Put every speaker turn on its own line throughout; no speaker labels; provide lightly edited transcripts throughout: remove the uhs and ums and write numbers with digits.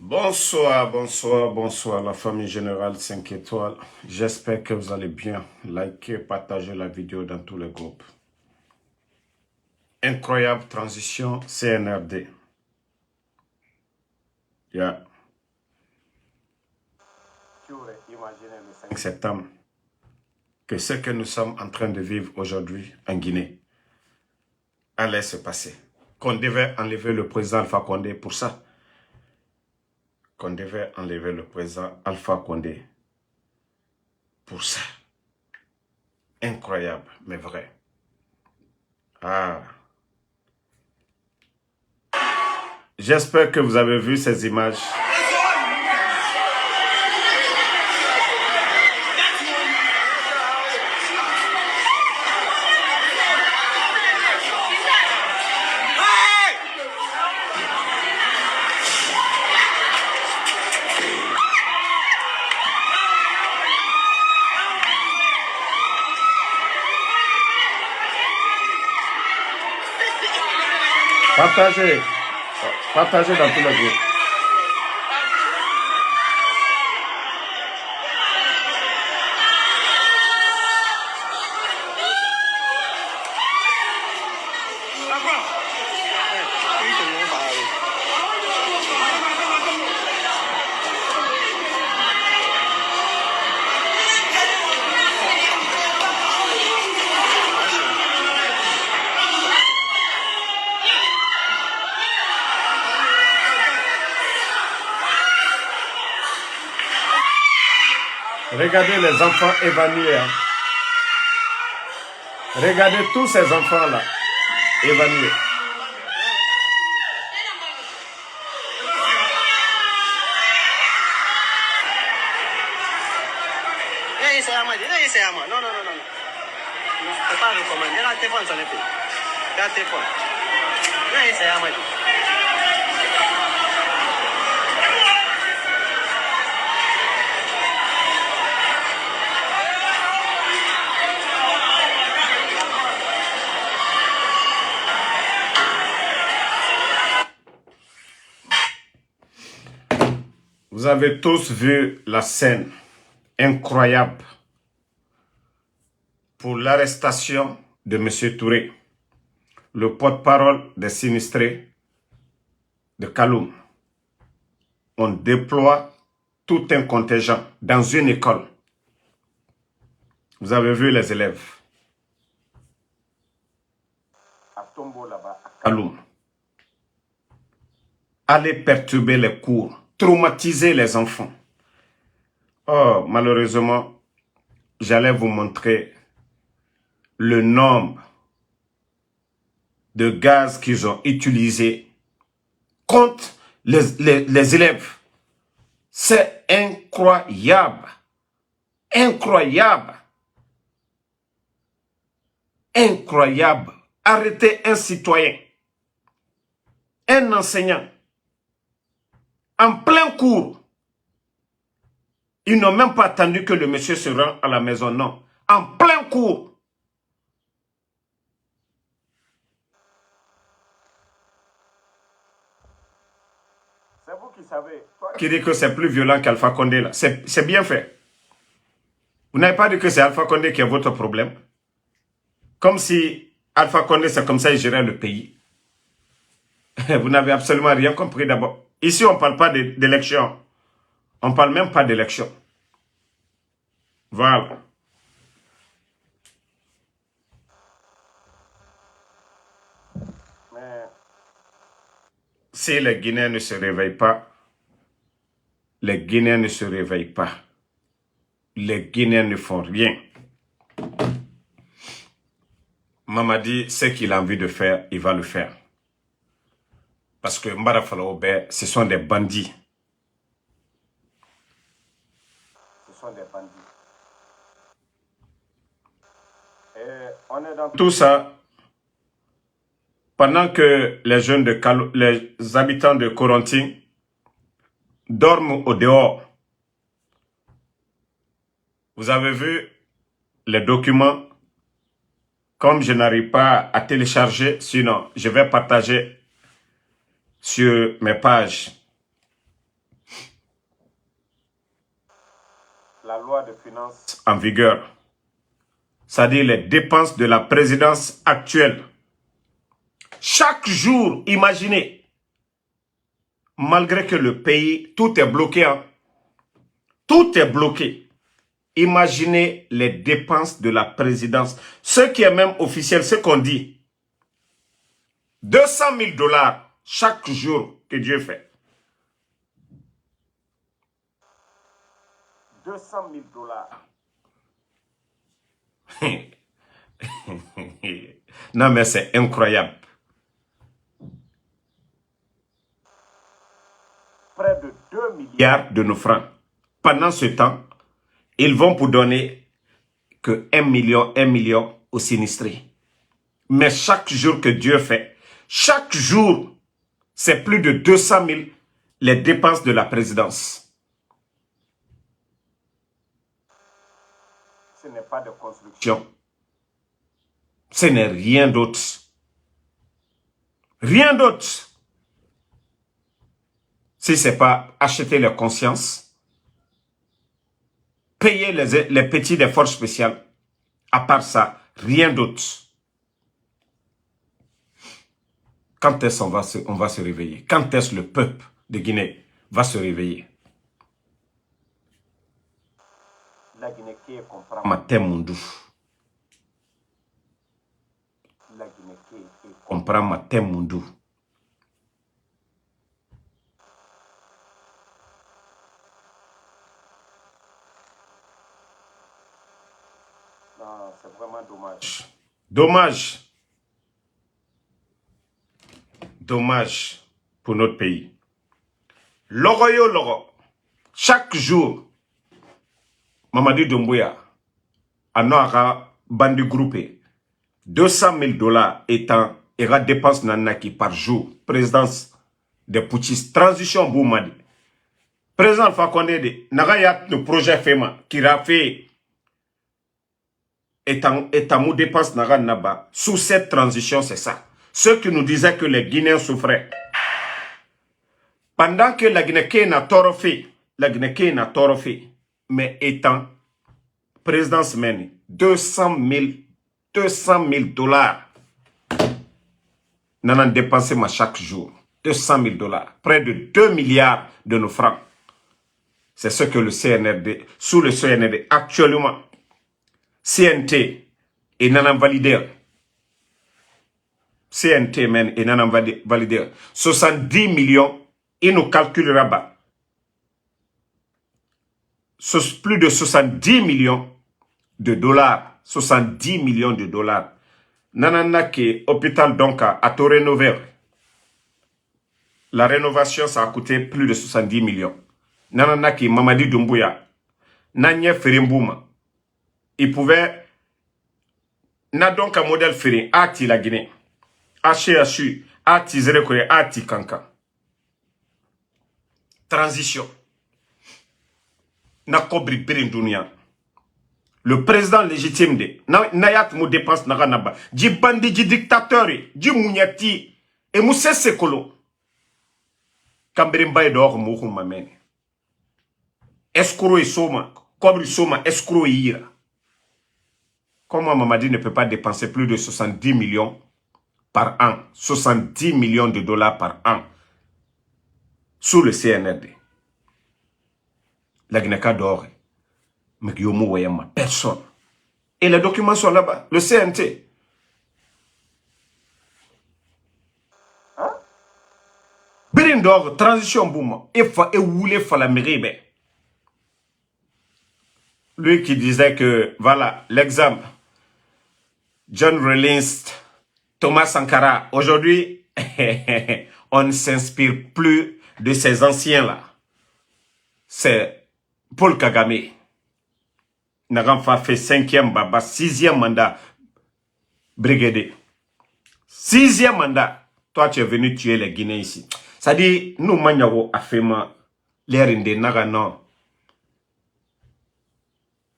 Bonsoir, bonsoir, bonsoir la famille générale 5 étoiles. J'espère que vous allez bien. Likez, partagez la vidéo dans tous les groupes. Incroyable transition CNRD. Yeah. Qui aurait imaginé le 5 septembre que ce que nous sommes en train de vivre aujourd'hui en Guinée allait se passer? Qu'on devait enlever le président Alpha Condé pour ça. Qu'on devait enlever le président Alpha Condé pour ça. Incroyable, mais vrai. Ah. J'espère que vous avez vu ces images. Partagez. Partagez dans tous les groupes. Regardez les enfants évanouis. Hein. Regardez tous ces enfants-là évanouis.
Non, non, non, non. Je ne pas recommander. Il y a un téléphone sur les pieds. Il y a un téléphone. Non, c'est à moi.
Vous avez tous vu la scène incroyable pour l'arrestation de M. Touré, le porte-parole des sinistrés de Kaloum. On déploie tout un contingent dans une école. Vous avez vu les élèves à Tombo là-bas, à Kaloum. Aller perturber les cours, traumatiser les enfants. Oh, malheureusement, j'allais vous montrer le nombre de gaz qu'ils ont utilisé contre les élèves. C'est incroyable. Incroyable. Incroyable. Arrêter un citoyen, un enseignant, en plein cours. Ils n'ont même pas attendu que le monsieur se rende à la maison, non. En plein cours. C'est vous qui savez. Toi qui dit que c'est plus violent qu'Alpha Condé, là. C'est bien fait. Vous n'avez pas dit que c'est Alpha Condé qui est votre problème. Comme si Alpha Condé, c'est comme ça, il gérait le pays. Vous n'avez absolument rien compris d'abord. Ici, on ne parle pas d'élection. On ne parle même pas d'élection. Voilà. Mais si les Guinéens ne se réveillent pas, les Guinéens ne se réveillent pas. Les Guinéens ne font rien. Mamadi, ce qu'il a envie de faire, il va le faire. Parce que Mbara Falaobé, ce sont des bandits. Ce sont des bandits. Et on est dans tout ça pendant que les jeunes de les habitants de Corentin dorment au dehors. Vous avez vu les documents. Comme je n'arrive pas à télécharger, sinon je vais partager sur mes pages la loi de finances en vigueur, c'est-à-dire les dépenses de la présidence actuelle. Chaque jour, imaginez, malgré que le pays, tout est bloqué, hein, tout est bloqué. Imaginez les dépenses de la présidence. Ce qui est même officiel, ce qu'on dit. 200 000 $ chaque jour que Dieu fait. 200 000 $. Non mais c'est incroyable. Près de 2 milliards de nos francs. Pendant ce temps, ils vont pour donner que 1 million aux sinistrés. Mais chaque jour que Dieu fait, chaque jour, c'est plus de 200 000 les dépenses de la présidence. Ce n'est pas de construction. Ce n'est rien d'autre. Rien d'autre. Si ce n'est pas acheter les consciences, payer les petits des forces spéciales, à part ça, rien d'autre. Quand est-ce qu'on va se réveiller? Quand est-ce le peuple de Guinée va se réveiller? La Guinée qui comprend Matemundou. La Guinée qui comprend Matemundou. Non, c'est vraiment dommage. Dommage. Dommage pour notre pays. Loro yo loro. Chaque jour, Mamadi Doumbouya, a noara bandi groupé, 200 000 $ étant ira dépense nanaki par jour. Présidence des putschistes. Transition Boumadi. Président Alpha Condé de Nagayat le projet FEMA qui a fait étamou dépense naga naba. Sous cette transition, c'est ça. Ceux qui nous disaient que les Guinéens souffraient. Pendant que la Guinée n'a tort fait, mais étant présidence mène 200 000 $. N'en dépensé chaque jour. 200 000 $. Près de 2 milliards de nos francs. C'est ce que le CNRD, sous le CNRD, actuellement, CNT et n'en validé. CNT men et n'en validé. 70 millions, il nous calculera bas. Plus de 70 millions de $. 70 millions de $. Nanana qui hôpital donc à tout rénover. La rénovation, ça a coûté plus de 70 millions. Nanana qui Mamadi Doumbouya. Nanye Ferimbouma. Il pouvait. N'a donc un modèle Ferim. Ati la Guinée. HHU. Ati Zerekoye. Ati Kanka. Transition. Nakobri Birindunia. Le président légitime de Nayat mou dépense naganaba. Di bandi, di dictateur, di mounyati. Et mousse sekolo. Kambirimba et dehors mouhou mamene. Escroc et soma. Kobri soma, escroc et ira. Comment Mamadi ne peut pas dépenser plus de 70 millions par an? 70 millions de $ par an. Sous le CNRD. La Guinée d'or. Mais personne. Et les documents sont là-bas. Le CNT. Hein? Birindor, transition boum. Et voulait faire la mairie. Lui qui disait que, voilà, l'exemple. John Rawlings, Thomas Sankara. Aujourd'hui, on ne s'inspire plus de ces anciens-là. C'est Paul Kagame. Nagamfa fait 5e baba, 6e mandat brigadier. 6e mandat. Toi, tu es venu tuer les Guinéens ici. Ça dit, nous, Magnago, Afema, l'Erinde, Nagano.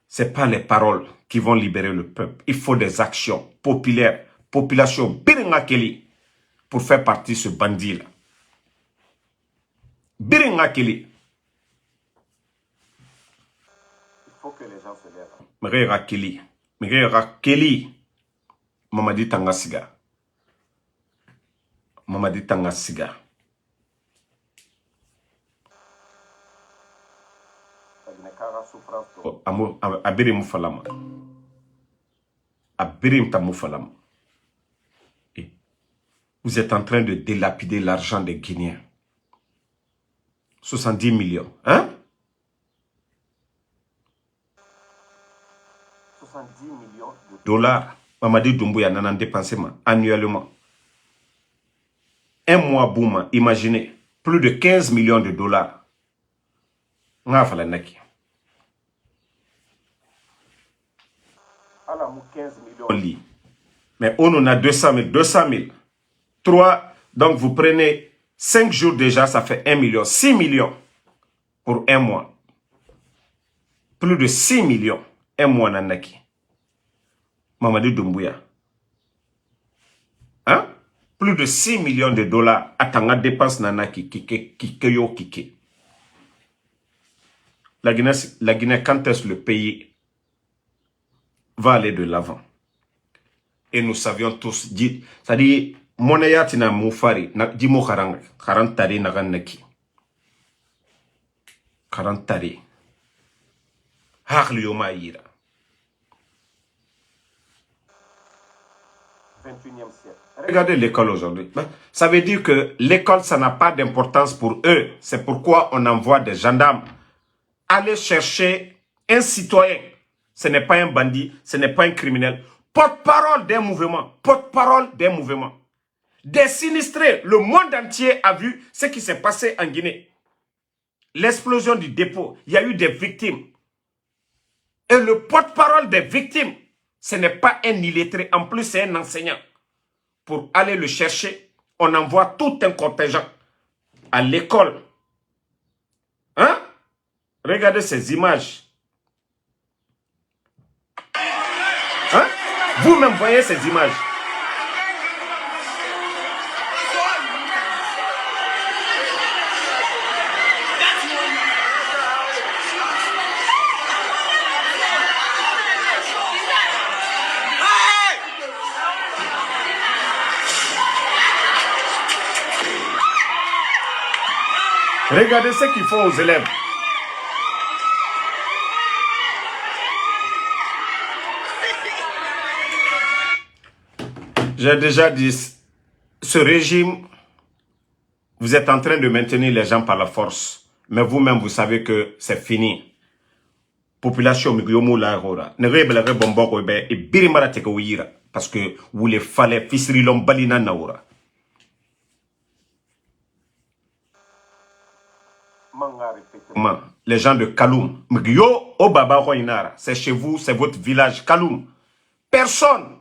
Ce n'est pas les paroles qui vont libérer le peuple. Il faut des actions populaires. Population Biringakeli pour faire partie de ce bandit-là. Biringakeli. Il faut Mega Kelly. Mega Kelly. Mamadi Tangasiga. Mamadi Tangasiga. Abirim Falama. Abirim Tamufalama. Vous êtes en train de délapider l'argent des Guinéens. 70 millions. Hein? 70 millions de dollars. Mamadi Doumbouya n'en a dépensé annuellement. Un mois, boum, imaginez. Plus de 15 millions de dollars. Nga fala naki. Alors, 15 millions. Mais on en a 200 000. 200 000. 3, donc vous prenez 5 jours déjà, ça fait 1 million. 6 millions pour un mois. Plus de 6 millions. Un mois nanaki. Mamadi Doumbouya. Hein? Plus de 6 millions de dollars. Atanga dépense nanaki. Kike. La Guinée, quand est-ce le pays va aller de l'avant? Et nous savions tous, c'est-à-dire, Monayatina Moufari, Dimo Karantari Naganaki. Karantari. Harlioma Ira. 21e siècle. Regardez l'école aujourd'hui. Ça veut dire que l'école, ça n'a pas d'importance pour eux. C'est pourquoi on envoie des gendarmes aller chercher un citoyen. Ce n'est pas un bandit, ce n'est pas un criminel. Porte-parole d'un mouvement. Porte-parole d'un mouvement. Des sinistrés. Le monde entier a vu ce qui s'est passé en Guinée. L'explosion du dépôt. Il y a eu des victimes. Et le porte-parole des victimes, ce n'est pas un illettré. En plus, c'est un enseignant. Pour aller le chercher, on envoie tout un contingent à l'école. Hein? Regardez ces images. Hein? Vous-même voyez ces images. Regardez ce qu'ils font aux élèves. J'ai déjà dit, ce régime, vous êtes en train de maintenir les gens par la force. Mais vous-même, vous savez que c'est fini. Population, parce que vous les fallait, fisrilom balina naura. Les gens de Kaloum, c'est chez vous, c'est votre village, Kaloum. Personne,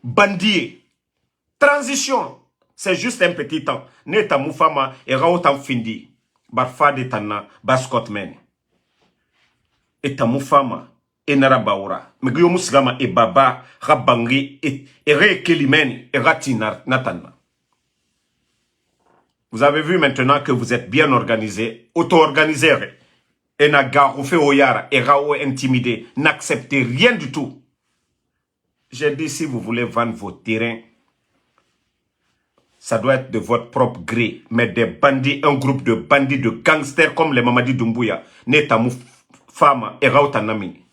bandit, transition, c'est juste un petit temps. Neta moufama et raotan findi, barfa de tana, baskotmen. Et tamoufama, et narabaura, migyo musgama et baba, rabangi, et re kelimen, et ratinar, natana. Vous avez vu maintenant que vous êtes bien organisé, auto-organisé. Et n'a garofé oyara, et rao intimidé. N'acceptez rien du tout. J'ai dit, si vous voulez vendre vos terrains, ça doit être de votre propre gré. Mais des bandits, un groupe de bandits, de gangsters comme les Mamadi Doumbouya, Netamou Fama et Rao Tanamini.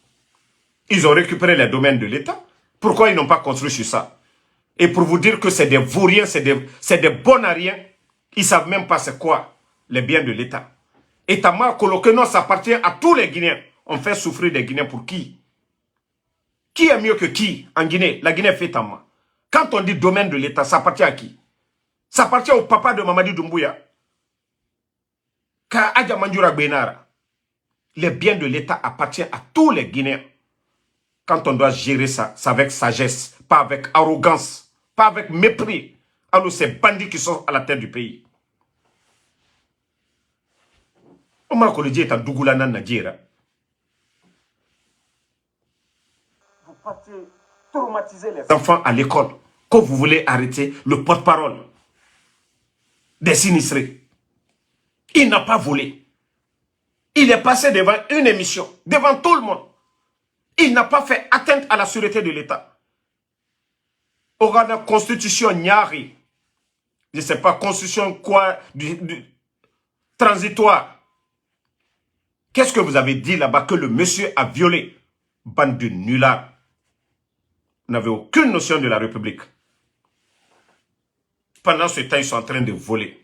Ils ont récupéré les domaines de l'État. Pourquoi ils n'ont pas construit sur ça? Et pour vous dire que c'est des vauriens, c'est des bonariens. Ils ne savent même pas c'est quoi les biens de l'État. Et Tama coloqué, non, ça appartient à tous les Guinéens. On fait souffrir des Guinéens pour qui? Qui est mieux que qui en Guinée? La Guinée fait Tama. Quand on dit domaine de l'État, ça appartient à qui? Ça appartient au papa de Mamadi Doumbouya. Ka Adja Mandjoura Benara. Les biens de l'État appartiennent à tous les Guinéens. Quand on doit gérer ça, c'est avec sagesse, pas avec arrogance, pas avec mépris. Alors ces bandits qui sont à la tête du pays. Vous partez traumatiser les enfants à l'école. Quand vous voulez arrêter le porte-parole des sinistrés. Il n'a pas volé. Il est passé devant une émission, devant tout le monde. Il n'a pas fait atteinte à la sûreté de l'État. Aura la constitution Nyari. Je ne sais pas, constitution quoi, transitoire. Qu'est-ce que vous avez dit là-bas que le monsieur a violé? Bande de nullards. Vous n'avez aucune notion de la République. Pendant ce temps, ils sont en train de voler.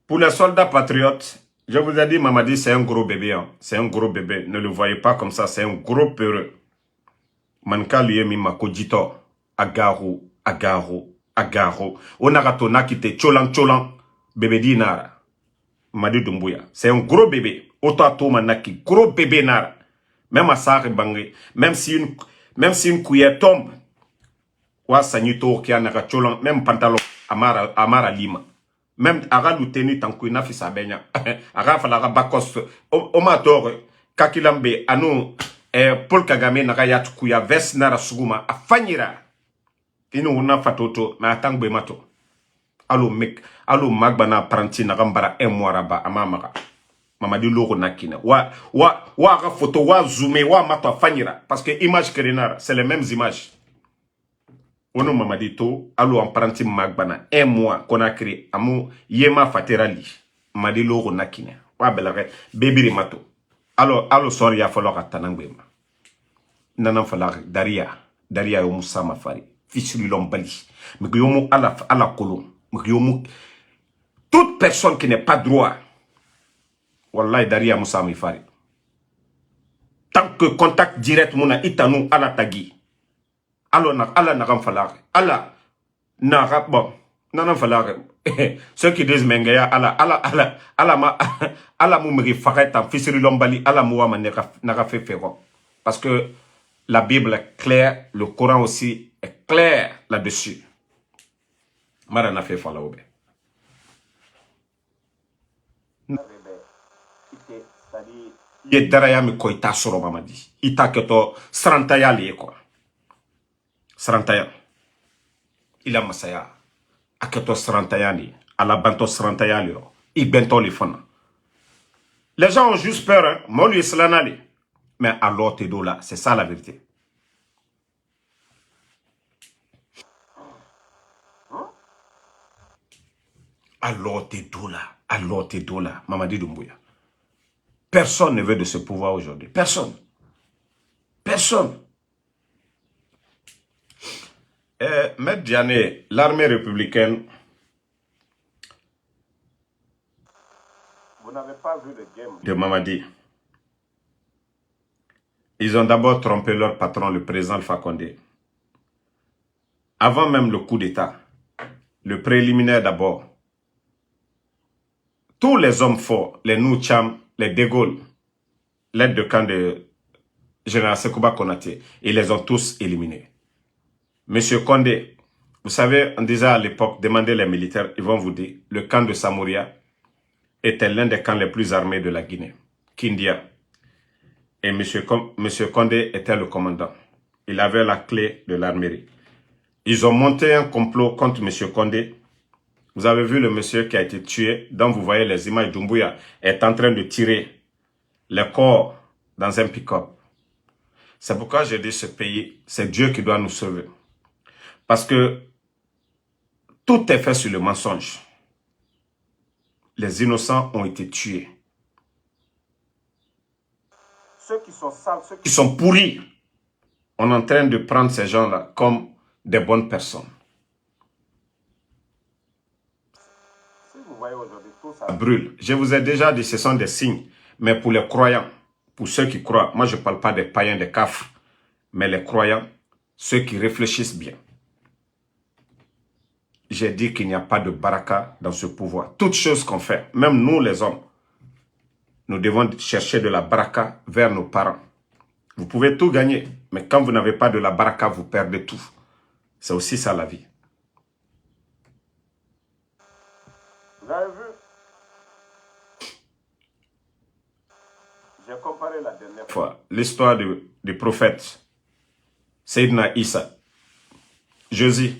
Pour les soldats patriotes, je vous ai dit, Mamadi, c'est un gros bébé. Hein. C'est un gros bébé. Ne le voyez pas comme ça. C'est un gros peureux. Manka luyemi makojito. Agaru, agaru, agaru. Onagato nakite cholan cholan. Bébé di nara. Mamadi Doumbouya. C'est un gros bébé. Oto manaki. Gros bébé nara. Même à Sarre Bangé. Même si une cuillère tombe. Wa sanito qui a naga cholan. Même pantalon. Amara Lima. Même aga luteni tankou na fisa benya. Aga falaga bakos. Oma tore. Kakilambe anu Paul Kagame naga yatukuya ves nara suguma. Afanyira. Inu una fatoto na atangbe mato. Alo magbana paranti naga mbara emwaraba amamaga. Mamadi logo nakina. Wa aga photo wa zoomé wa mato afanyira. Parce que image kerenara, c'est les mêmes images. Ono Mamadi to, alo emprunté magbana, 1 mois qu'on a créé, amu yema faterali, Mamadi logo nakine, wa belare, bébiri mato. Alo sori ya falloir atanangwema. Nanan falloir Daria yomu sama fari, fisuri lombali, yomu ala kolon, yomu, toute personne qui n'est pas droit, wallahi Daria musama fari. Tant que contact direct muna itanu ala tagi. Alors, Allah n'a pas fallu. Allah n'a pas bon. Non, fallu. Ceux qui disent Mengaya, Allah m'a fait en fisserie lombali, Allah m'a fait faire. Parce que la Bible est claire, le Coran aussi est clair là-dessus. Mara n'a fait fallu. Il daraya mi koita soro mamadi. Ita keto sarantaya liye quoi. Sarantaya. Il a masaya. Aketo sarantaya ni. Ala banto sarantaya li. I bento li fana. Les gens ont juste peur, hein. Moi, lui, c'est l'anali. Mais alors, t'es là. C'est ça la vérité. Alors, t'es là. Alors, t'es là. Mamadi Doumbouya. Personne ne veut de ce pouvoir aujourd'hui. Personne. Personne. Maître Diané, l'armée républicaine, vous n'avez pas vu le game de Mamadi. Ils ont d'abord trompé leur patron, le président Alpha Condé. Avant même le coup d'État, le préliminaire d'abord, tous les hommes forts, les Noucham, les De Gaulle, l'aide de camp de Général Sekouba Konaté, ils les ont tous éliminés. Monsieur Condé, vous savez, on disait à l'époque, demandez les militaires, ils vont vous dire, le camp de Samouria était l'un des camps les plus armés de la Guinée, Kindia. Et monsieur Condé était le commandant. Il avait la clé de l'armerie. Ils ont monté un complot contre monsieur Condé. Vous avez vu le monsieur qui a été tué, dont vous voyez les images. Doumbouya est en train de tirer les corps dans un pick-up. C'est pourquoi j'ai dit ce pays, c'est Dieu qui doit nous sauver. Parce que tout est fait sur le mensonge. Les innocents ont été tués. Ceux qui sont sales, ceux qui sont pourris, on est en train de prendre ces gens-là comme des bonnes personnes. Si vous voyez aujourd'hui tout ça brûle, je vous ai déjà dit ce sont des signes. Mais pour les croyants, pour ceux qui croient, moi je ne parle pas des païens, des kafres, mais les croyants, ceux qui réfléchissent bien. J'ai dit qu'il n'y a pas de baraka dans ce pouvoir. Toutes choses qu'on fait, même nous les hommes, nous devons chercher de la baraka vers nos parents. Vous pouvez tout gagner, mais quand vous n'avez pas de la baraka, vous perdez tout. C'est aussi ça la vie. Vous avez vu? J'ai comparé la dernière fois l'histoire du prophète Seydina Issa, Jésus.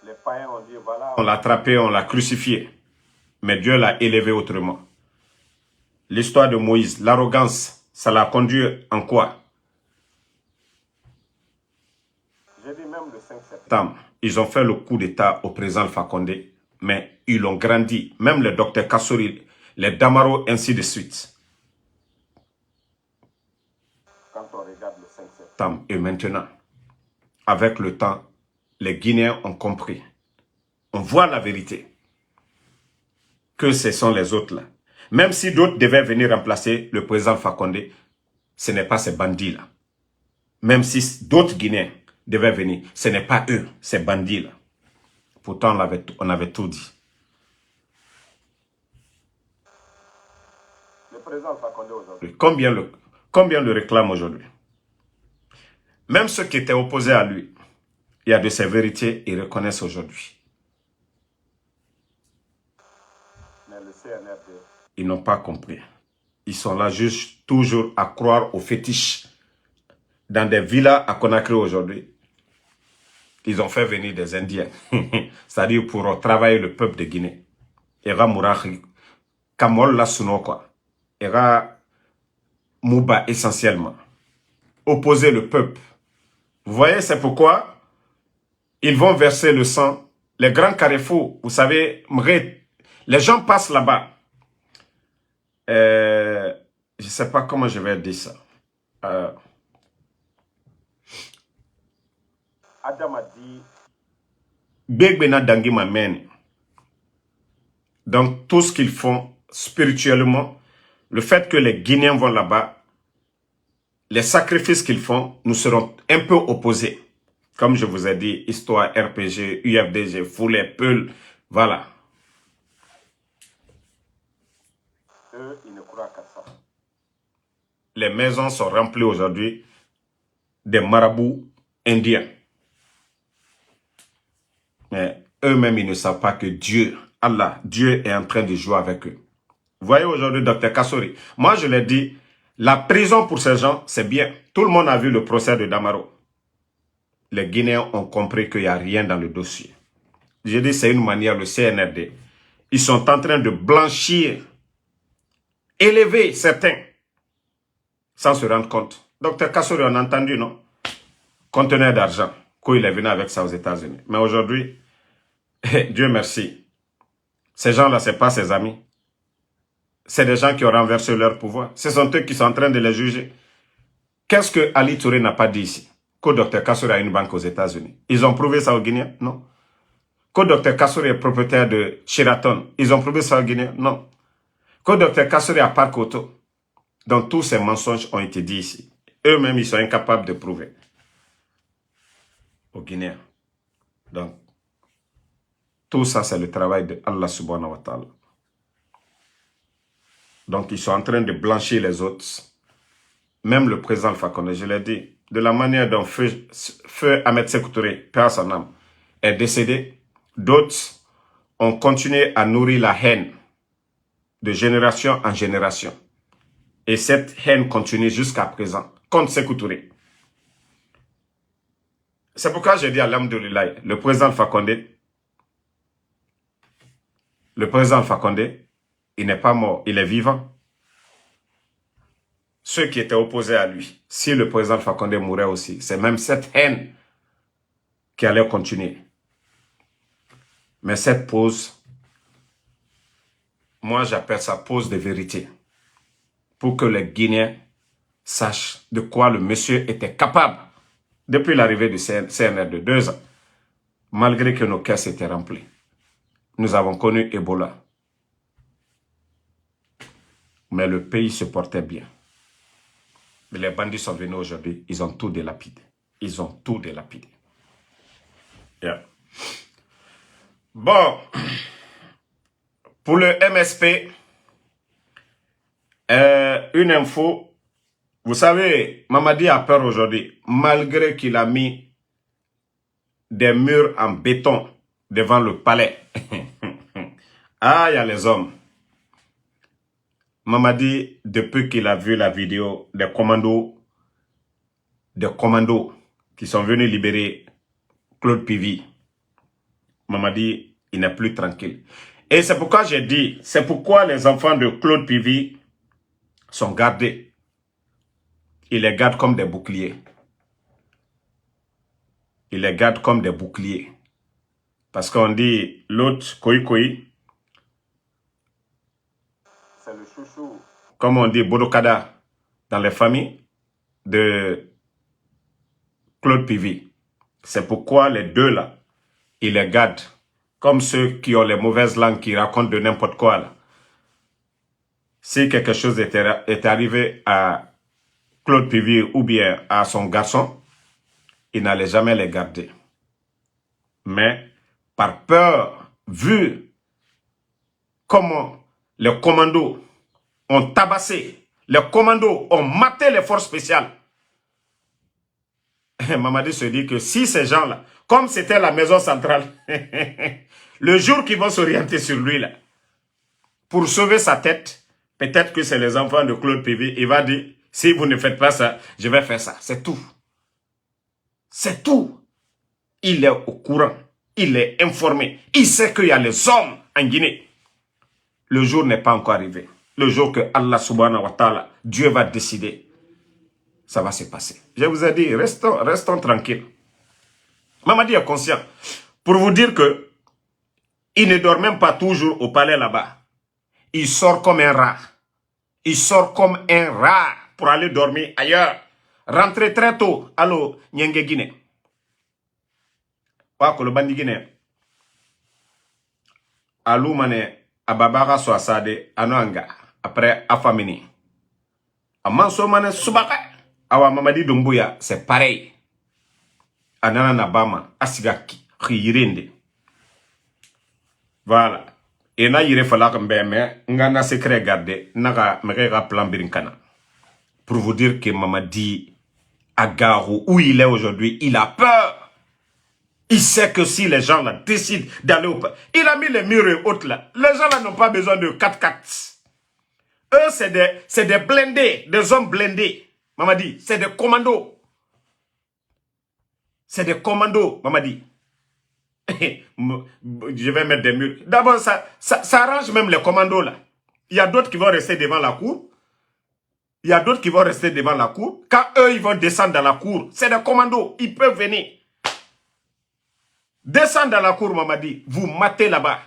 Les païens ont dit, voilà, on l'a attrapé, on l'a crucifié. mais Dieu l'a élevé autrement. L'histoire de Moïse, l'arrogance, ça l'a conduit en quoi? J'ai dit même le 5 septembre, ils ont fait le coup d'État au président Alpha Condé, mais ils ont grandi. Même le docteur Kassouri, les Damaro, ainsi de suite. Quand on regarde le 5 septembre et maintenant, avec le temps, les Guinéens ont compris. On voit la vérité. Que ce sont les autres là. Même si d'autres devaient venir remplacer le président Alpha Condé, ce n'est pas ces bandits-là. Même si d'autres Guinéens devaient venir, ce n'est pas eux, ces bandits-là. Pourtant, on avait tout dit. Le président Alpha Condé aujourd'hui, combien le réclame aujourd'hui? Même ceux qui étaient opposés à lui, il y a de ces vérités, ils reconnaissent aujourd'hui. Mais le CNRD, ils n'ont pas compris. Ils sont là juste toujours à croire aux fétiches. Dans des villas à Conakry aujourd'hui, ils ont fait venir des Indiens. C'est-à-dire pour travailler le peuple de Guinée. Ira Mourahi, Kamol la Suno quoi. Ira Mouba essentiellement. Opposer le peuple. Vous voyez, c'est pourquoi ils vont verser le sang. Les grands carrefours, vous savez, les gens passent là-bas. Je ne sais pas comment je vais dire ça. Adam a dit Begbena Dangi m'amène. Donc tout ce qu'ils font spirituellement, le fait que les Guinéens vont là-bas, les sacrifices qu'ils font, nous serons un peu opposés. Comme je vous ai dit, histoire, RPG, UFDG, Foulet, Peul, voilà. Eux, ils ne croient qu'à ça. Les maisons sont remplies aujourd'hui des marabouts indiens. Mais eux-mêmes, ils ne savent pas que Dieu, Allah, Dieu est en train de jouer avec eux. Vous voyez aujourd'hui, Dr Kassouri, moi je l'ai dit, la prison pour ces gens, c'est bien. Tout le monde a vu le procès de Damaro. Les Guinéens ont compris qu'il n'y a rien dans le dossier. J'ai dit, c'est une manière, le CNRD. Ils sont en train de blanchir, élever certains, sans se rendre compte. Dr Kassouri, on a entendu, non? Conteneur d'argent, quand il est venu avec ça aux États-Unis. Mais aujourd'hui, Dieu merci, ces gens-là, ce n'est pas ses amis. C'est des gens qui ont renversé leur pouvoir. Ce sont eux qui sont en train de les juger. Qu'est-ce que Ali Touré n'a pas dit ici? Que Dr Kassouri a une banque aux États-Unis. Ils ont prouvé ça aux Guinéens? Non. Que Dr Kassouri est propriétaire de Sheraton. Ils ont prouvé ça aux Guinéens? Non. Que Dr Kassouri a Parc Auto. Donc tous ces mensonges ont été dits ici. Eux-mêmes, ils sont incapables de prouver aux Guinéens. Donc, tout ça, c'est le travail de Allah subhanahu wa ta'ala. Donc, ils sont en train de blanchir les autres. Même le président Alpha Condé, je l'ai dit, de la manière dont Feu Ahmed Sékou Touré, père son âme, est décédé, d'autres ont continué à nourrir la haine de génération en génération. Et cette haine continue jusqu'à présent, contre Sékou Touré. C'est pourquoi j'ai dit à l'Alhamdoulilah, le président Alpha Condé, il n'est pas mort, il est vivant. Ceux qui étaient opposés à lui, si le président Alpha Condé mourait aussi, c'est même cette haine qui allait continuer. Mais cette pause, moi j'appelle ça pause de vérité. Pour que les Guinéens sachent de quoi le monsieur était capable depuis l'arrivée du CNR de 2 ans. Malgré que nos caisses étaient remplies. Nous avons connu Ebola. Mais le pays se portait bien. Mais les bandits sont venus aujourd'hui, ils ont tout délapidé. Ils ont tout délapidé. Yeah. Bon, pour le MSP, une info. Vous savez, Mamadi a peur aujourd'hui, malgré qu'il a mis des murs en béton devant le palais. Ah, il y a les hommes. Mamadi, depuis qu'il a vu la vidéo des commandos qui sont venus libérer Claude Pivy, Mamadi, il n'est plus tranquille. Et c'est pourquoi j'ai dit, c'est pourquoi les enfants de Claude Pivy sont gardés. Il les garde comme des boucliers. Il les garde comme des boucliers. Parce qu'on dit, l'autre, Koï, c'est le chouchou. Comme on dit, Bodokada, dans les familles de Claude Pivy. C'est pourquoi les deux là, il les garde. Comme ceux qui ont les mauvaises langues, qui racontent de n'importe quoi là. Si quelque chose est arrivé à Claude Pivy ou bien à son garçon, il n'allait jamais les garder. Mais par peur, vu comment les commandos ont tabassé, les commandos ont maté les forces spéciales, Mamadi se dit que si ces gens-là, comme c'était la maison centrale, le jour qu'ils vont s'orienter sur lui là, pour sauver sa tête, peut-être que c'est les enfants de Claude Pivy, il va dire, si vous ne faites pas ça, je vais faire ça. C'est tout. C'est tout. Il est au courant. Il est informé. Il sait qu'il y a les hommes en Guinée. Le jour n'est pas encore arrivé. Le jour que Allah subhanahu wa ta'ala, Dieu va décider, ça va se passer. Je vous ai dit, restons tranquilles. Mamadi est conscient. Pour vous dire que il ne dort même pas toujours au palais là-bas. Il sort comme un rat. Il sort comme un rat pour aller dormir ailleurs. Rentrer très tôt. Allô, Nyenge Guinée. Pas que le bandi Guinée. Allô, mané, Ababara Soasade, Anoanga. Après, Afamini. Amanso mané Subaka. Awa Mamadi Dumbuya, c'est pareil. Anana Nabama, Asigaki, Khirinde. Voilà. Et na yire falak mbeme, ngana secret garde, naga mega plan birinkana. Pour vous dire que Mamadi Agarou, où il est aujourd'hui, il a peur. Il sait que si les gens là décident d'aller au palais, il a mis les murs et autres là. Les gens là n'ont pas besoin de 4x4. Eux, c'est des blindés, des hommes blindés. Mamadi, c'est des commandos. C'est des commandos, Mamadi. Je vais mettre des murs. D'abord, ça arrange même les commandos là. Il y a d'autres qui vont rester devant la cour. Il y a d'autres qui vont rester devant la cour. Quand eux, ils vont descendre dans la cour, c'est des commandos. Ils peuvent venir. Descendre dans la cour, Mamadi. Vous matez là-bas.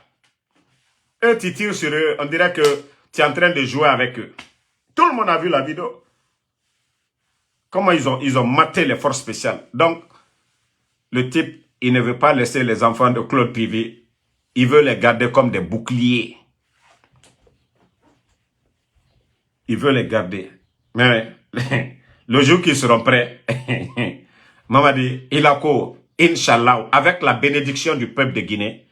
Eux, tu tires sur eux. On dirait que tu es en train de jouer avec eux. Tout le monde a vu la vidéo. Comment ils ont maté les forces spéciales. Donc, le type, il ne veut pas laisser les enfants de Claude Pivy. Il veut les garder comme des boucliers. Il veut les garder. Mais le jour qu'ils seront prêts, Mamadi, il a quoi? Inch'Allah, avec la bénédiction du peuple de Guinée,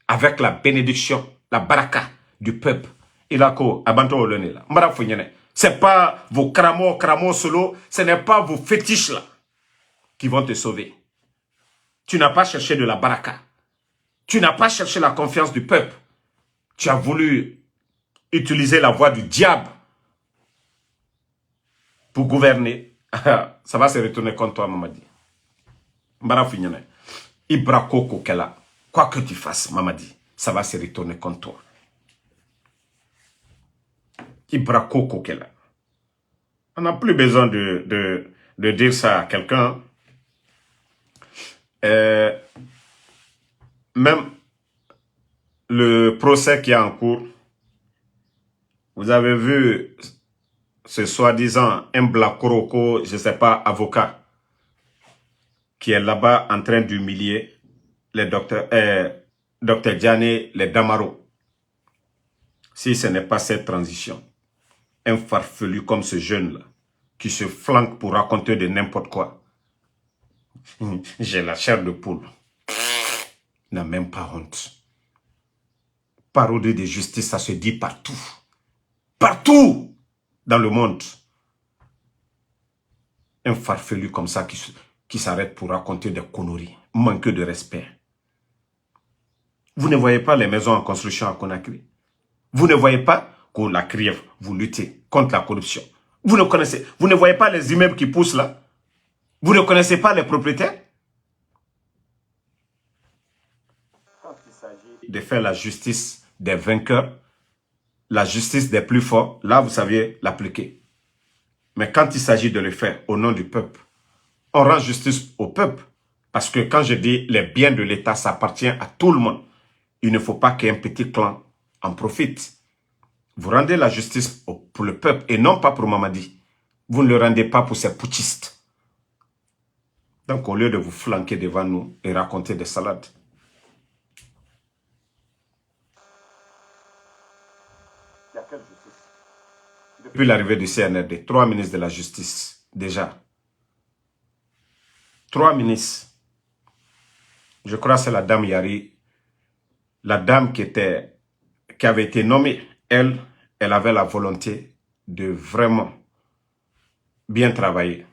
avec la bénédiction, la baraka du peuple, il a quoi? Abanto Olone là. C'est pas vos cramos solo, ce n'est pas vos fétiches là qui vont te sauver. Tu n'as pas cherché de la baraka. Tu n'as pas cherché la confiance du peuple. Tu as voulu utiliser la voie du diable pour gouverner. Ça va se retourner contre toi, Mamadi. Ibra Koko Kela. Quoi que tu fasses, Mamadi, ça va se retourner contre toi. Ibra Koko Kela. On n'a plus besoin de dire ça à quelqu'un. Même le procès qui est en cours, vous avez vu ce soi-disant un Black Koroko, je ne sais pas, avocat, qui est là-bas en train d'humilier les docteurs Diané, les Damaro. Si ce n'est pas cette transition, un farfelu comme ce jeune-là, qui se flanque pour raconter de n'importe quoi. J'ai la chair de poule. Il n'a même pas honte. Parodie de justice, ça se dit partout. Partout dans le monde. Un farfelu comme ça qui s'arrête pour raconter des conneries. Manque de respect. Vous ne voyez pas les maisons en construction à Conakry. Vous ne voyez pas qu'au la CRIEF, vous luttez contre la corruption. Vous ne voyez pas les immeubles qui poussent là. Vous ne connaissez pas les propriétaires. Quand il s'agit de faire la justice des vainqueurs, la justice des plus forts, là, vous saviez l'appliquer. Mais quand il s'agit de le faire au nom du peuple, on rend justice au peuple. Parce que quand je dis les biens de l'État, ça appartient à tout le monde. Il ne faut pas qu'un petit clan en profite. Vous rendez la justice pour le peuple et non pas pour Mamadi. Vous ne le rendez pas pour ces putschistes. Donc au lieu de vous flanquer devant nous et raconter des salades. Il y a quelle justice? Depuis l'arrivée du CNRD, 3 ministres de la justice, déjà. 3 ministres. Je crois que c'est la dame Yari. La dame qui avait été nommée, elle avait la volonté de vraiment bien travailler.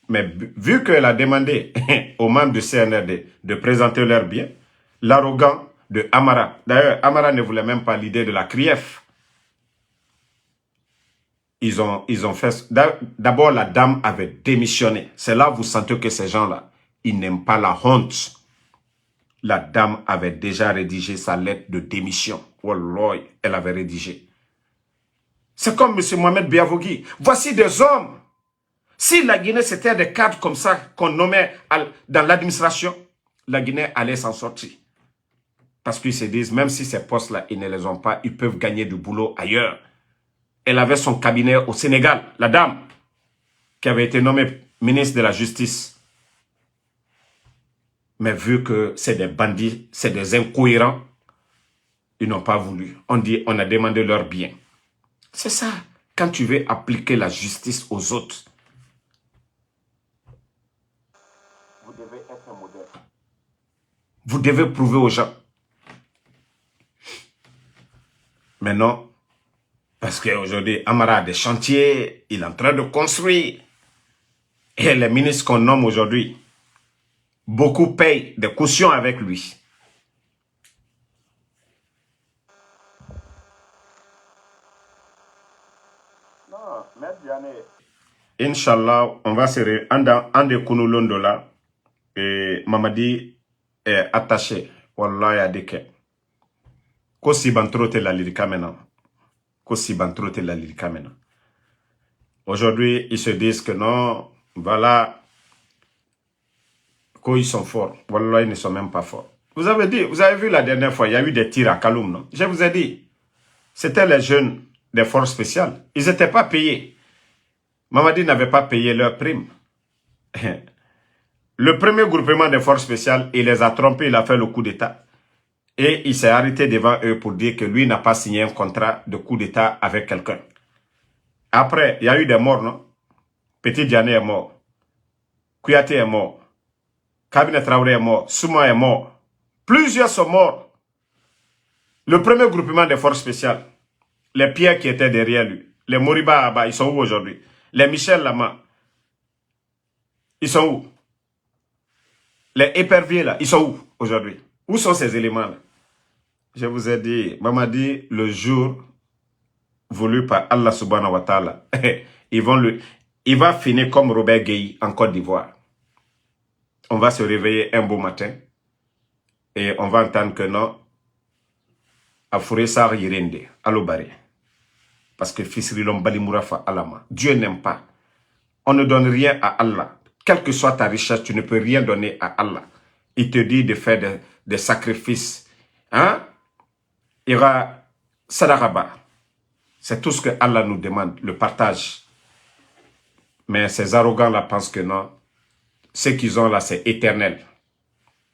Mais vu qu'elle a demandé aux membres du CNRD de présenter leurs biens, l'arrogant de Amara, d'ailleurs Amara ne voulait même pas l'idée de la CRIEF. Ils ont fait... D'abord, la dame avait démissionné. C'est là que vous sentez que ces gens-là, ils n'aiment pas la honte. La dame avait déjà rédigé sa lettre de démission. Wallah, elle avait rédigé. C'est comme M. Mohamed Biavogui. Voici des hommes. Si la Guinée, c'était des cadres comme ça qu'on nommait dans l'administration, la Guinée allait s'en sortir. Parce qu'ils se disent, même si ces postes-là, ils ne les ont pas, ils peuvent gagner du boulot ailleurs. Elle avait son cabinet au Sénégal, la dame, qui avait été nommée ministre de la Justice. Mais vu que c'est des bandits, c'est des incohérents, ils n'ont pas voulu. On a demandé leur bien. C'est ça, quand tu veux appliquer la justice aux autres. Vous devez être un modèle. Vous devez prouver aux gens. Mais non, parce qu'aujourd'hui, Amara a des chantiers, il est en train de construire. Et les ministres qu'on nomme aujourd'hui, beaucoup payent des cautions avec lui. Non, Inch'Allah, on va se rendre Kounoulondola et Mamadi est attaché. Wallah ya deke. Kosi bantrote la lirika maintenant. Kosi bantrote la lirika maintenant. Aujourd'hui, ils se disent que non, voilà, qu'ils sont forts. Wallah, ils ne sont même pas forts. Vous avez vu la dernière fois, il y a eu des tirs à Kaloum, non? Je vous ai dit, c'était les jeunes des forces spéciales. Ils n'étaient pas payés. Mamadi n'avait pas payé leur prime. Le premier groupement des forces spéciales, il les a trompés, il a fait le coup d'État. Et il s'est arrêté devant eux pour dire que lui n'a pas signé un contrat de coup d'État avec quelqu'un. Après, il y a eu des morts, non? Petit Diané est mort. Kouyaté est mort. Kabine Traoré est mort. Souma est mort. Plusieurs sont morts. Le premier groupement des forces spéciales, les Pierre qui étaient derrière lui, les Moriba Abba, ils sont où aujourd'hui? Les Michel Lama, ils sont où? Les éperviers là, ils sont où aujourd'hui? Où sont ces éléments-là? Je vous ai dit, Mamadi, le jour voulu par Allah subhanahu wa ta'ala, il va finir comme Robert Gueye en Côte d'Ivoire. On va se réveiller un beau matin et on va entendre que non, Afouré Sar Yirende, Alobare. Parce que Fisrilom Balimourafa Alama, Dieu n'aime pas. On ne donne rien à Allah. Quelle que soit ta richesse, tu ne peux rien donner à Allah. Il te dit de faire des sacrifices. Hein? Il y aura Sadaraba. C'est tout ce que Allah nous demande, le partage. Mais ces arrogants-là pensent que non. Ce qu'ils ont là, c'est éternel.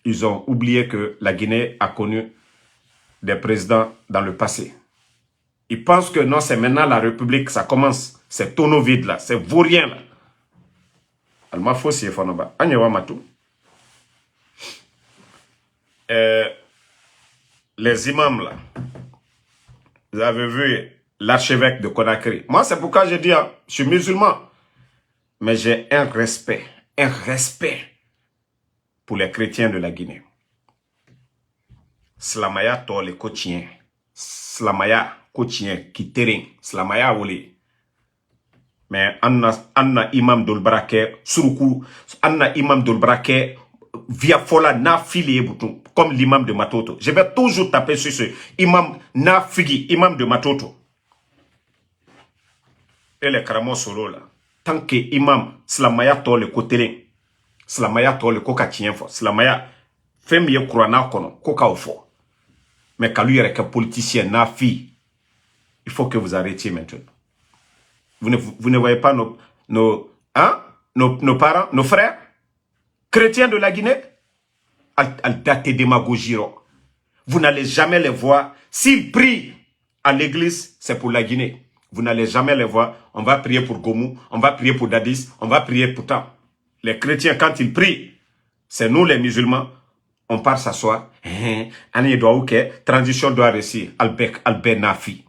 Ils ont oublié que la Guinée a connu des présidents dans le passé. Ils pensent que non, c'est maintenant la République, ça commence. C'est tonneau vide là, c'est vaurien là. Alma Fossi et Fonoba. Agnewa Matou. Les imams là. Vous avez vu l'archevêque de Conakry. Moi, c'est pourquoi je dis, hein, je suis musulman. Mais j'ai un respect pour les chrétiens de la Guinée. Slamaya tole kochien. Slamaya kochien qui terrain. Slamaya wole. Mais anna imam dolbrake suruku. Anna imam dolbrake via fola na fili bouton. comme l'imam de Matoto. Je vais toujours taper sur ce imam Nafigi, imam de Matoto. Et les Karamo Solo là. Tant que imam, Slamaya to le côté, Slamaya to le coca tient fort, Slamaya fait mieux croire kono, coca au fort. Mais quand lui est un politicien, Nafi, il faut que vous arrêtiez maintenant. Vous ne voyez pas nos parents, nos frères, chrétiens de la Guinée? Al date démagogie. Vous n'allez jamais les voir. S'ils prient à l'église, c'est pour la Guinée. Vous n'allez jamais les voir. On va prier pour Gomou, on va prier pour Dadis, on va prier pour tant. Les chrétiens, quand ils prient, c'est nous les musulmans, on part s'asseoir. Transition doit réussir. Albert Nafi.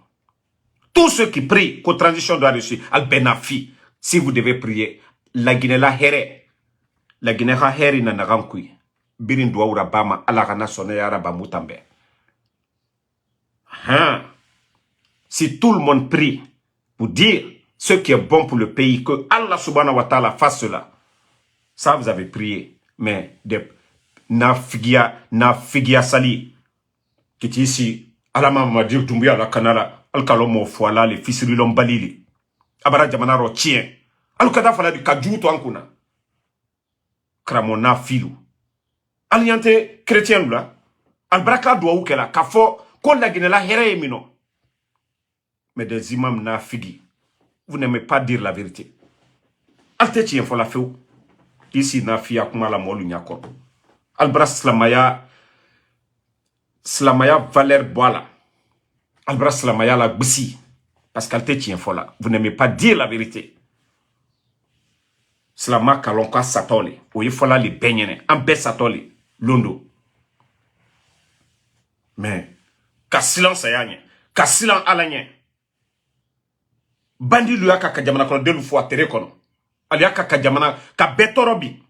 Tous ceux qui prient que transition doit réussir. Albert Nafi. Si vous devez prier, la Guinée la here. La Guinée la here na nagankui. Birin doa urabama alagana sonne araba mutambe. Si tout le monde prie pour dire ce qui est bon pour le pays, que Allah subhanahu wa ta'ala fasse cela, ça vous avez prié. Mais de Nafigia Sali, qui est ici, Alama Madir Doumbia la Canara, Alkalomo Fouala, les fils de l'Ombalili, Abara Jamanaro Tien, Alkada Fala du Kadjou Toankuna, Kramona Filou, Aliante chrétien là, Albraka Douaoukela, Kafo, Kon la Guinée la Here Mino. Mais des imams Nafigi, vous n'aimez pas dire la vérité. Alte Tien Fola Feu, ici Nafia Kuma la Molu Nyakon. Albra Slamaya Valer Boala. Albra Slamaya la Gbisi. Parce qu'elle te tient folle. Vous n'aimez pas dire la vérité. Slama Kalonka Satole. Ou il faut là les baignene. Ambe Satole. Londo. Mais, ka silence ayanye. Ka silence alanye. Bandi lui a kakajamana kono delu fwa tere kono. Ali a kakajamana ka betorobi.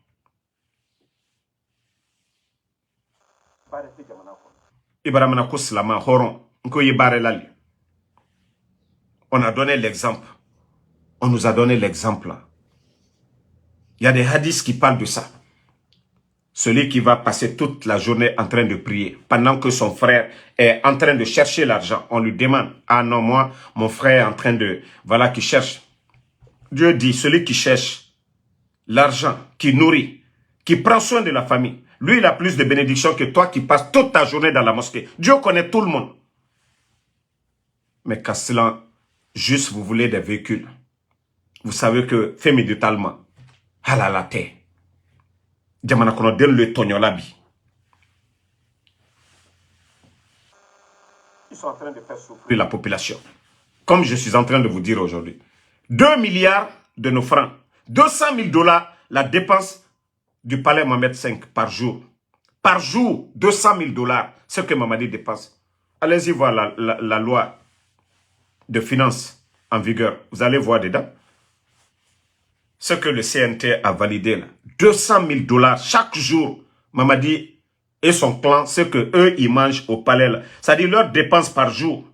Ibaramana ko Slama horon. Nko yibare lali. On a donné l'exemple. On nous a donné l'exemple. Il y a des hadiths qui parlent de ça. Celui qui va passer toute la journée en train de prier, pendant que son frère est en train de chercher l'argent, on lui demande, ah non, moi, mon frère est en train de, voilà, qui cherche. Dieu dit, celui qui cherche l'argent, qui nourrit, qui prend soin de la famille, lui, il a plus de bénédictions que toi qui passes toute ta journée dans la mosquée. Dieu connaît tout le monde. Mais qu'à cela, juste vous voulez des véhicules. Vous savez que, fait méditalement, à la terre. Jamana kono den le tonyolabi. Ils sont en train de faire souffrir la population. Comme je suis en train de vous dire aujourd'hui. 2 milliards de nos francs. 200 000 $ la dépense du palais Mohamed V par jour. Par jour, 200 000 $. Ce que Mamadi dépense. Allez-y voir la loi de finances en vigueur. Vous allez voir dedans. Ce que le CNT a validé là. 200 000 $ chaque jour. Mamadi et son clan, ce que eux ils mangent au palais là. C'est-à-dire leur dépense par jour.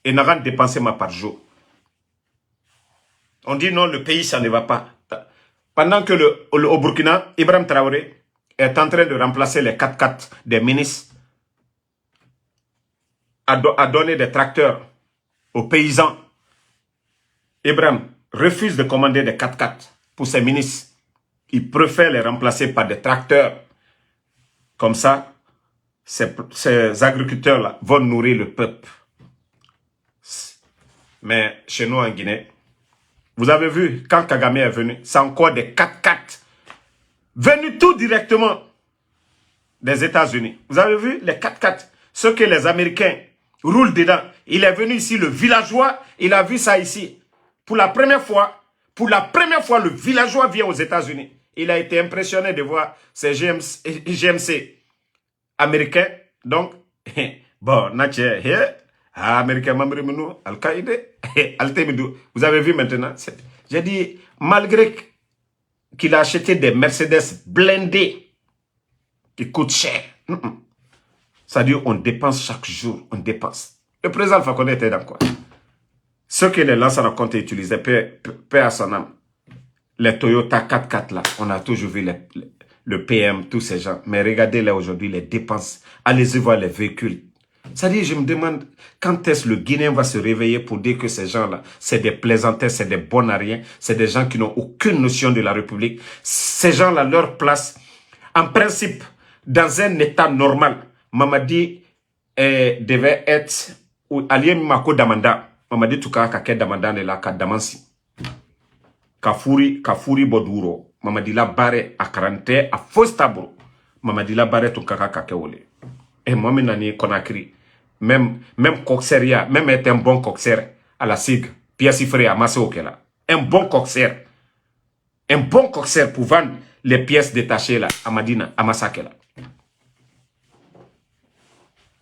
Et n'a rien dépensé par jour. On dit non, le pays ça ne va pas. Pendant que au Burkina, Ibrahim Traoré est en train de remplacer les 4x4 des ministres, a donné des tracteurs aux paysans. Ibrahim refuse de commander des 4x4 pour ses ministres. Il préfère les remplacer par des tracteurs. Comme ça, ces agriculteurs-là vont nourrir le peuple. Mais chez nous en Guinée, vous avez vu, quand Kagame est venu, c'est encore des 4x4. Venus tout directement des États-Unis. Vous avez vu les 4x4, ce que les Américains roulent dedans. Il est venu ici, le villageois, il a vu ça ici. Pour la première fois, le villageois vient aux États-Unis. Il a été impressionné de voir ces GMC américains. Donc, bon, américain, Al-Qaïda, vous avez vu maintenant. J'ai dit, malgré qu'il a acheté des Mercedes blindés qui coûtent cher, c'est-à-dire on dépense chaque jour, on dépense. Le président Alpha Condé était dans quoi? Ce que les lanceurs à compte utilisaient, paix à son âme. Les Toyota 4x4 là, on a toujours vu le PM, tous ces gens. Mais regardez là aujourd'hui les dépenses. Allez-y voir les véhicules. C'est-à-dire, je me demande quand est-ce le Guinéen va se réveiller pour dire que ces gens-là, c'est des plaisantins, c'est des bons à rien, c'est des gens qui n'ont aucune notion de la République. Ces gens-là, leur place, en principe, dans un état normal, Mamadi devait être, ou allié Mako Damanda, Mamadi Tuka Kake Damanda ne la Kadamansi. Kafuri Boduro, Mamadi la bare à 40 à Fostabro, Mamadi la bare Tuka Kake Ole. Et moi, Nani Konakri, même coxeria, même être un bon coxer à la SIG, pièce frère à Masokela. Un bon coxer. Un bon coxer pour vendre les pièces détachées là, à Madina, à Masakela.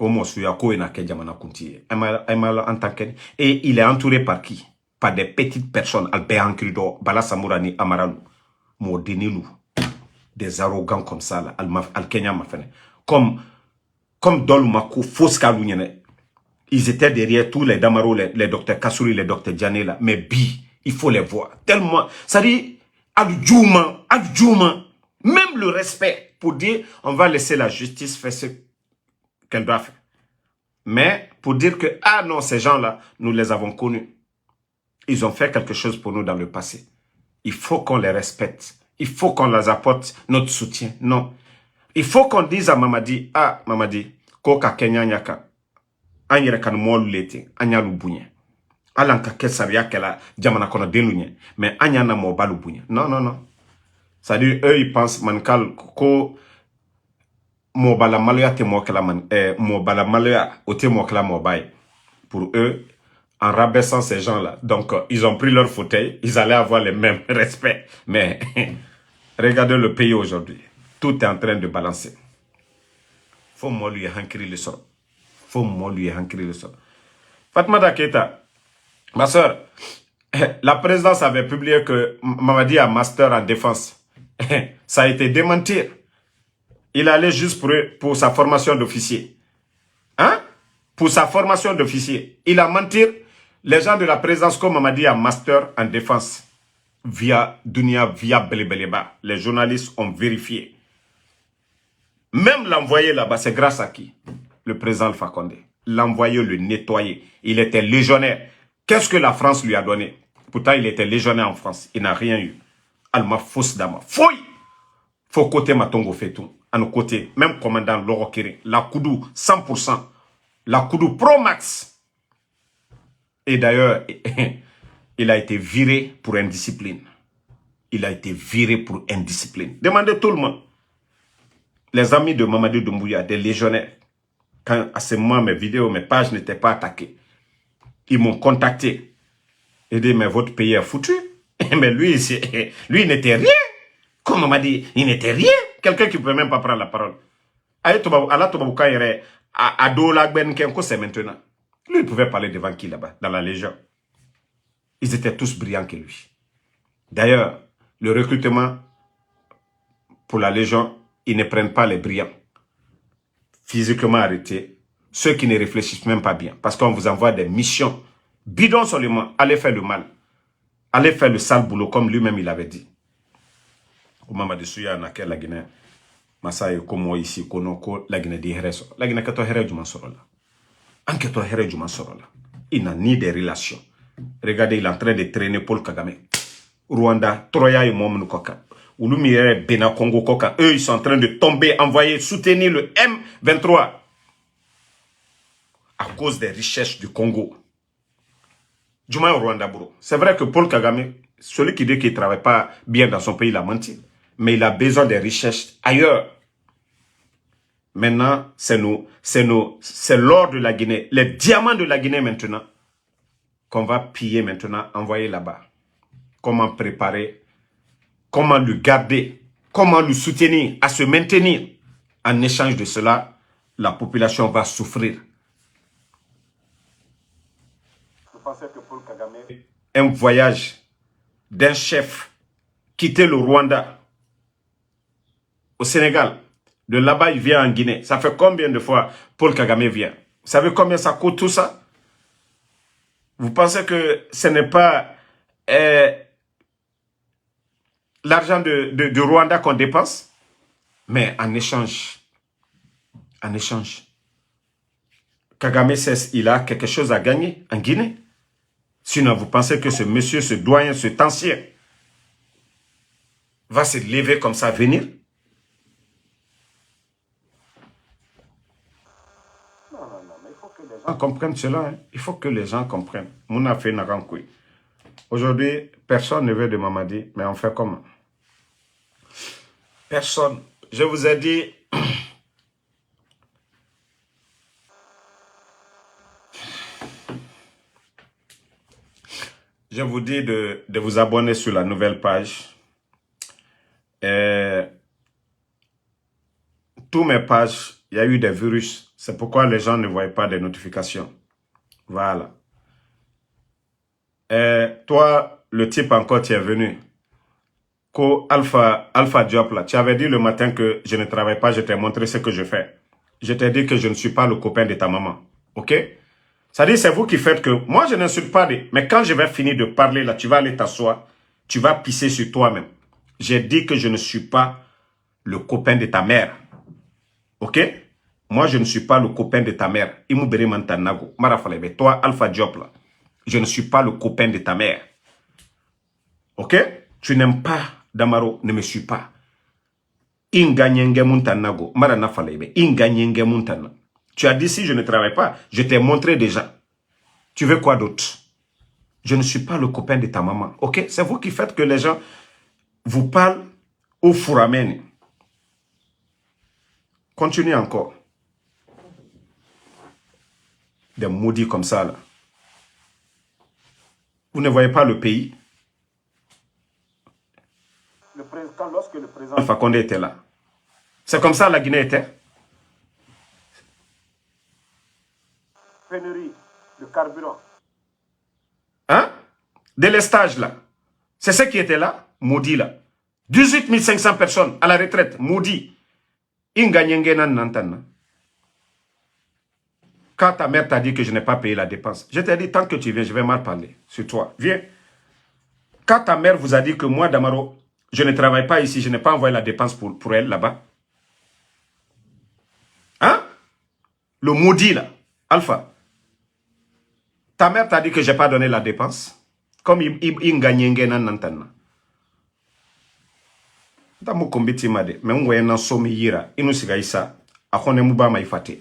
Omo Suyako et Nakedjamana Kunti. En tant que. Et il est entouré par qui? Par des petites personnes, Albert Ankrido, Bala Samourani, Amaranou, Modenilu. Des arrogants comme ça, là, Al-Kenya Mafene. Comme Dolmakou, Foskalounyene. Ils étaient derrière tous les Damaro, les docteurs Kassouri, les docteurs Djane là. Mais bi, il faut les voir. Tellement. Ça dit, Adjouma, même le respect pour dire, on va laisser la justice faire ce qu'elle doit faire. Mais pour dire que, ah non, ces gens-là, nous les avons connus. Ils ont fait quelque chose pour nous dans le passé. Il faut qu'on les respecte. Il faut qu'on leur apporte notre soutien. Non. Il faut qu'on dise à Mamadi, ah, Mamadi, Koka Kenya Nyaka, Anyere kan molu lete, Anyalu Bounye. Alanka Kesaria Kela, Djamana Kono Denunye, mais Anyana Mobalu Bounye. Non, non, non. C'est-à-dire, eux, ils pensent, Mankal, ko Mobala Malaya te mokela Mobala Malaya ote mokela Mobay. Pour eux, en rabaissant ces gens-là, donc, ils ont pris leur fauteuil, ils allaient avoir le même respect. Mais, regardez le pays aujourd'hui. Tout est en train de balancer. Faut moi lui hankiri le sol. Faut moi lui hankiri le sol. Fatmata Keita, ma soeur, la présidence avait publié que Mamadi a master en défense. Ça a été démenti. Il allait juste pour sa formation d'officier. Hein? Pour sa formation d'officier. Il a menti. Les gens de la présidence, comme Mamadi a master en défense. Via Dunia, via Belebeleba. Les journalistes ont vérifié. Même l'envoyé là-bas, c'est grâce à qui? Le président Alpha Condé. L'envoyé, le nettoyer. Il était légionnaire. Qu'est-ce que la France lui a donné? Pourtant, il était légionnaire en France. Il n'a rien eu. Alma fausse dama. Fouille! Faut côté Matongo fait tout. À nos côtés, même commandant Loro Kéré. La Koudou, 100%. La Koudou Pro Max. Et d'ailleurs, il a été viré pour indiscipline. Il a été viré pour indiscipline. Demandez tout le monde. Les amis de Mamadou Doumbouya, des légionnaires, quand à ce moment mes vidéos, mes pages n'étaient pas attaquées, ils m'ont contacté et dit, mais votre pays est foutu. Mais lui, lui il n'était rien. Comme on m'a dit, il n'était rien. Quelqu'un qui ne peut même pas prendre la parole. C'est maintenant. Lui, il pouvait parler devant qui là-bas, dans la Légion. Ils étaient tous brillants que lui. D'ailleurs, le recrutement pour la Légion, ils ne prennent pas les brillants. Physiquement arrêtés. Ceux qui ne réfléchissent même pas bien. Parce qu'on vous envoie des missions bidons seulement. Allez faire le mal. Allez faire le sale boulot comme lui-même il avait dit. Au moment de Souya, la Guinée, Massaï, comme moi ici, Konoko, la Guinée de Hereso. La Guinée qui est du Mansorola. Enquête du Mansorola. Il n'a ni des relations. Regardez, il est en train de traîner Paul Kagame. Rwanda, Troya et Momo Koka. Ouloumiere, Bena Congo Koka. Eux, ils sont en train de tomber, envoyer, soutenir le M23. À cause des richesses du Congo. Du moins au Rwanda, bro. C'est vrai que Paul Kagame, celui qui dit qu'il ne travaille pas bien dans son pays, il a menti. Mais il a besoin des richesses ailleurs. Maintenant, c'est l'or de la Guinée, les diamants de la Guinée maintenant, qu'on va piller maintenant, envoyer là-bas. Comment préparer, comment le garder, comment le soutenir, à se maintenir. En échange de cela, la population va souffrir. Je pensais que Paul Kagame, un voyage d'un chef, quitter le Rwanda, au Sénégal, de là-bas il vient en Guinée. Ça fait combien de fois Paul Kagame vient? Vous savez combien ça coûte tout ça? Vous pensez que ce n'est pas l'argent de Rwanda qu'on dépense? Mais en échange, Kagame, il a quelque chose à gagner en Guinée. Sinon, vous pensez que ce monsieur, ce doyen, cet ancien, va se lever comme ça, venir? Non, mais il faut que les gens comprennent cela. Hein. Il faut que les gens comprennent. Mouna fait Narankouy. Aujourd'hui, personne ne veut de Mamadi, mais on fait comment? Personne. Je vous ai dit... Je vous dis de vous abonner sur la nouvelle page. Tous mes pages, il y a eu des virus. C'est pourquoi les gens ne voient pas des notifications. Voilà. Toi, le type encore, tu es venu. Alpha Diop, là, tu avais dit le matin que je ne travaille pas, je t'ai montré ce que je fais. Je t'ai dit que je ne suis pas le copain de ta maman. Ok? Ça dit, c'est vous qui faites que... Moi, je n'insulte pas. Mais quand je vais finir de parler, là, tu vas aller t'asseoir. Tu vas pisser sur toi-même. J'ai dit que je ne suis pas le copain de ta mère. Ok? Moi, je ne suis pas le copain de ta mère. Imoubere Mantanago. Marafalebe. Toi, Alpha Diop, là. Je ne suis pas le copain de ta mère. Ok? Tu n'aimes pas Damaro, ne me suis pas. Inganyenge Muntanago. Maranafalebe. Inganyenge Muntana. Tu as dit si je ne travaille pas, je t'ai montré déjà. Tu veux quoi d'autre? Je ne suis pas le copain de ta maman. Ok? C'est vous qui faites que les gens vous parlent au fouramen. Continue encore. Des maudits comme ça, là. Vous ne voyez pas le pays? Lorsque le président Alpha Condé était là, c'est comme ça la Guinée était? Pénurie de carburant. Hein? Délestage là. C'est ce qui était là? Maudit là. 18 500 personnes à la retraite. Maudit. Quand ta mère t'a dit que je n'ai pas payé la dépense, je t'ai dit tant que tu viens, je vais mal parler sur toi. Viens. Quand ta mère vous a dit que moi, Damaro, je ne travaille pas ici, je n'ai pas envoyé la dépense pour elle là-bas. Hein? Le maudit là. Alpha. Ta mère t'a dit que je n'ai pas donné la dépense. Comme il gagne nantana. Damu kombiti made. Mais on voit un somme yira. Il nous siga isa. A kone muba ma ifate.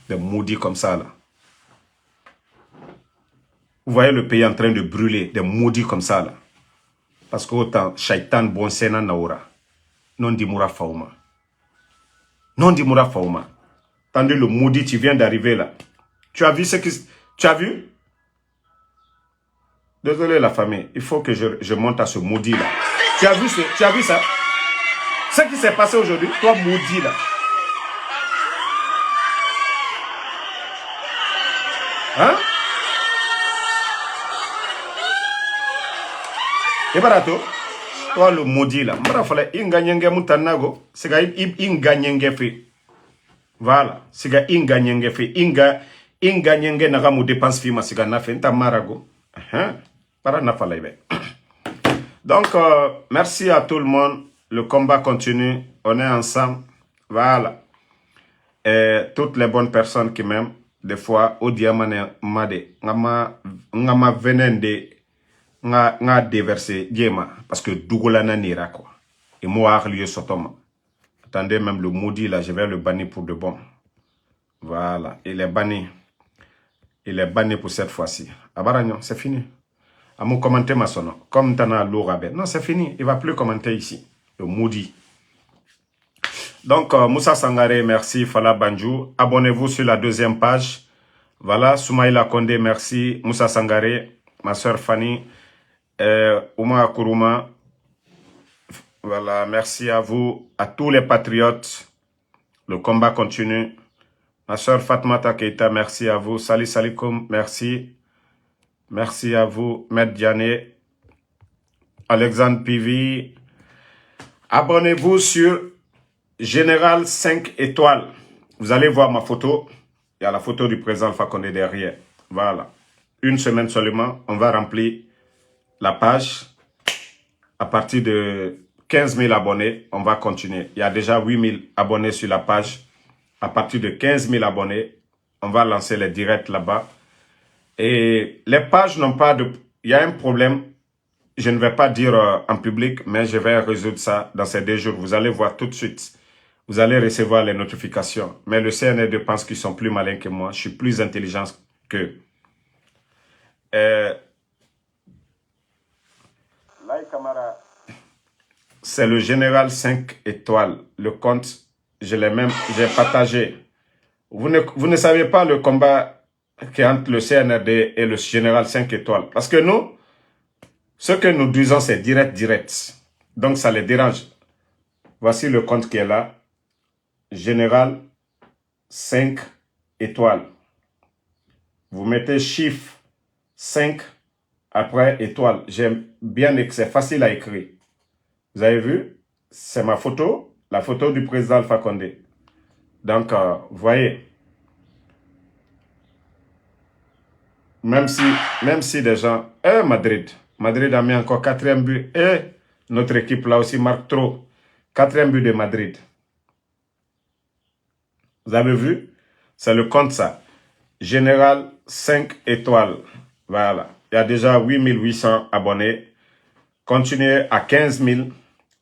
Des maudits comme ça là. Vous voyez le pays en train de brûler. Des maudits comme ça là. Parce que autant shaitan bon sena naura. Non di moura fauma. Non di moura fauma. Tandis le maudit, tu viens d'arriver là. Tu as vu ce qui... Tu as vu? Désolé la famille. Il faut que je monte à ce maudit là. Tu as vu ça? Ce qui s'est passé aujourd'hui, toi maudit là. Hein? Et barato? Toi le maudit là. Marafale, inganyenge mutanago. C'est inganyenge fait. Voilà. C'est inganyenge fait. Inganyenge nagamu dépense fima. C'est na fait. Nta marago. Para nafalaibe. Donc, merci à tout le monde. Le combat continue. On est ensemble. Voilà. Et toutes les bonnes personnes qui m'aiment, des fois, au diamane made, ngama venende, nga déversé diema, parce que dougolana nira quoi. Et moi, lieu sotoma. Attendez, même le maudit là, je vais le bannir pour de bon. Voilà. Il est banni. Il est banni pour cette fois-ci. Abaragnon, c'est fini. À mon commenter ma sono. Comme t'en as l'orabe. Non, c'est fini. Il ne va plus commenter ici. Le maudit. Donc, Moussa Sangaré, merci. Fala Banjou. Abonnez-vous sur la deuxième page. Voilà. Soumaïla Kondé, merci. Moussa Sangaré. Ma soeur Fanny. Ouma Kourouma. Voilà. Merci à vous. À tous les patriotes. Le combat continue. Ma soeur Fatmata Keita, merci à vous. Salut Salikoum, merci. Merci à vous, Maître Diané, Alexandre Pivi. Abonnez-vous sur Général 5 étoiles. Vous allez voir ma photo. Il y a la photo du président Alpha Condé derrière. Voilà. Une semaine seulement, on va remplir la page. À partir de 15 000 abonnés, on va continuer. Il y a déjà 8 000 abonnés sur la page. À partir de 15 000 abonnés, on va lancer les directs là-bas. Et les pages n'ont pas de... Il y a un problème. Je ne vais pas dire en public, mais je vais résoudre ça dans ces 2 jours. Vous allez voir tout de suite. Vous allez recevoir les notifications. Mais le CNRD pense qu'ils sont plus malins que moi. Je suis plus intelligent qu'eux. C'est le général 5 étoiles. Le compte, j'ai partagé. Vous ne savez pas le combat qui est entre le CNRD et le général 5 étoiles. Parce que nous, ce que nous disons, c'est direct. Donc, ça les dérange. Voici le compte qui est là. Général 5 étoiles. Vous mettez chiffre 5 après étoile. J'aime bien que c'est facile à écrire. Vous avez vu? C'est ma photo, la photo du président Alpha Condé. Donc, vous voyez, même si des gens... Madrid a mis encore 4e but. Et notre équipe là aussi marque trop. 4e but de Madrid. Vous avez vu? C'est le compte ça. Général 5 étoiles. Voilà. Il y a déjà 8800 abonnés. Continuez à 15 000.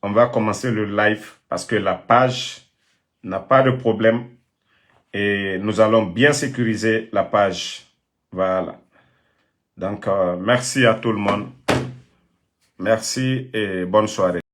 On va commencer le live parce que la page n'a pas de problème. Et nous allons bien sécuriser la page. Voilà. Donc, merci à tout le monde. Merci et bonne soirée.